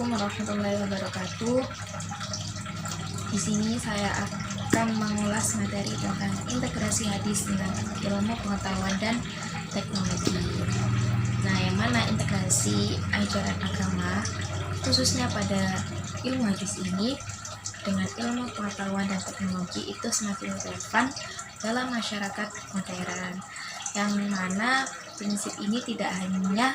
Assalamualaikum warahmatullahi wabarakatuh. Di sini saya akan mengulas materi tentang integrasi hadis dengan ilmu pengetahuan dan teknologi. Nah, yang mana integrasi ajaran agama khususnya pada ilmu hadis ini dengan ilmu pengetahuan dan teknologi itu semakin relevan dalam masyarakat modern, yang mana prinsip ini tidak hanya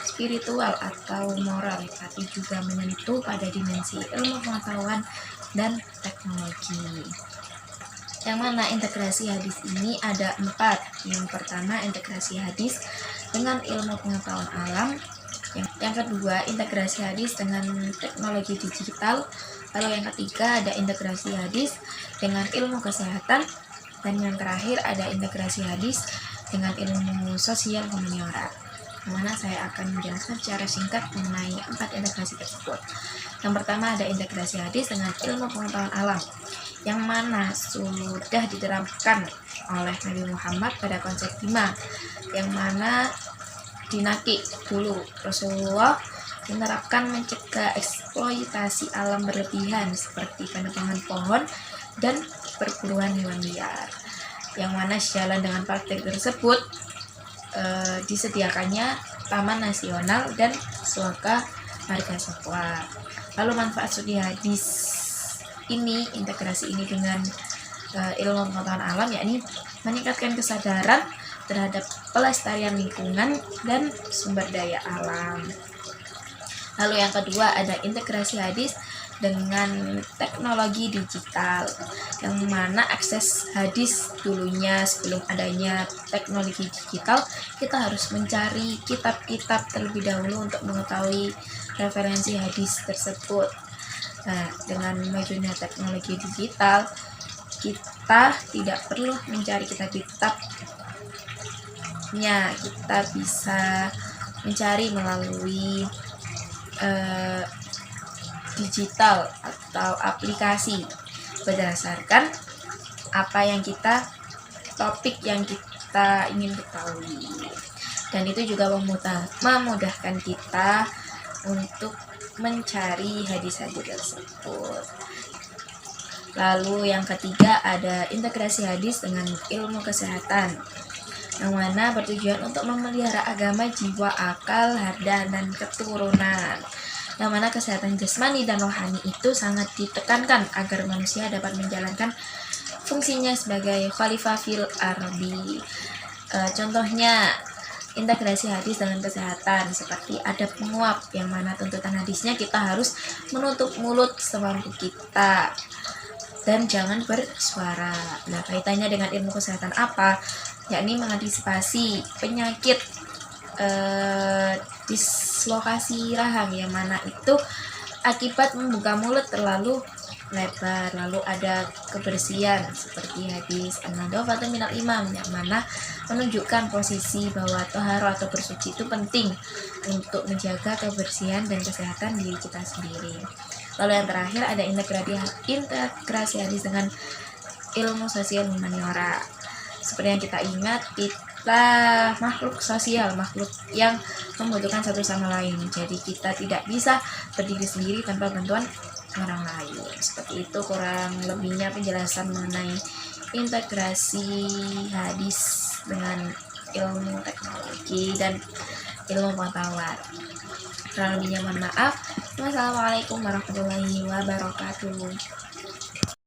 spiritual atau moral, tapi juga menyentuh pada dimensi ilmu pengetahuan dan teknologi. Yang mana integrasi hadis ini ada 4. Yang pertama, integrasi hadis dengan ilmu pengetahuan alam. Yang kedua, integrasi hadis dengan teknologi digital. Lalu yang ketiga, ada integrasi hadis dengan ilmu kesehatan. Dan yang terakhir, ada integrasi hadis dengan ilmu sosial humaniora, yang mana saya akan menjelaskan secara singkat mengenai 4 integrasi tersebut. Yang pertama, ada integrasi hadis dengan ilmu pengetahuan alam, yang mana sudah diterapkan oleh Nabi Muhammad pada konsep 5, yang mana dinaki dulu Rasulullah menerapkan mencegah eksploitasi alam berlebihan seperti penebangan pohon dan perburuan hewan liar, yang mana sejalan dengan praktik tersebut disediakannya taman nasional dan suaka marga satwa. Lalu manfaat studi hadis ini, integrasi ini dengan ilmu pengetahuan alam, yakni meningkatkan kesadaran terhadap pelestarian lingkungan dan sumber daya alam. Lalu yang kedua, ada integrasi hadis dengan teknologi digital, yang mana akses hadis dulunya sebelum adanya teknologi digital, kita harus mencari kitab-kitab terlebih dahulu untuk mengetahui referensi hadis tersebut. Nah, dengan majunya teknologi digital, kita tidak perlu mencari kitab-kitabnya, kita bisa mencari melalui digital atau aplikasi berdasarkan topik yang kita ingin ketahui, dan itu juga memudahkan kita untuk mencari hadis-hadis tersebut. Lalu yang ketiga, ada integrasi hadis dengan ilmu kesehatan, yang mana bertujuan untuk memelihara agama, jiwa, akal, harta, dan keturunan, yang mana kesehatan jasmani dan rohani itu sangat ditekankan agar manusia dapat menjalankan fungsinya sebagai khalifah fil ardi. Contohnya integrasi hadis dengan kesehatan seperti adab menguap, yang mana tuntutan hadisnya kita harus menutup mulut semampu kita dan jangan bersuara. Nah, kaitannya dengan ilmu kesehatan apa? Yakni mengantisipasi penyakit dislokasi rahang, yang mana itu akibat membuka mulut terlalu lebar. Lalu ada kebersihan seperti hadis an-nadhafatu minal iman, yang mana menunjukkan posisi bahwa toharo atau bersuci itu penting untuk menjaga kebersihan dan kesehatan diri kita sendiri. Lalu yang terakhir, ada integrasi hadis dengan ilmu sosial humaniora. Seperti yang kita ingat, kita makhluk sosial, makhluk yang membutuhkan satu sama lain. Jadi kita tidak bisa berdiri sendiri tanpa bantuan orang lain. Seperti itu kurang lebihnya penjelasan mengenai integrasi hadis dengan ilmu teknologi dan ilmu pengetahuan. Kurang lebihnya mohon maaf. Wassalamualaikum warahmatullahi wabarakatuh.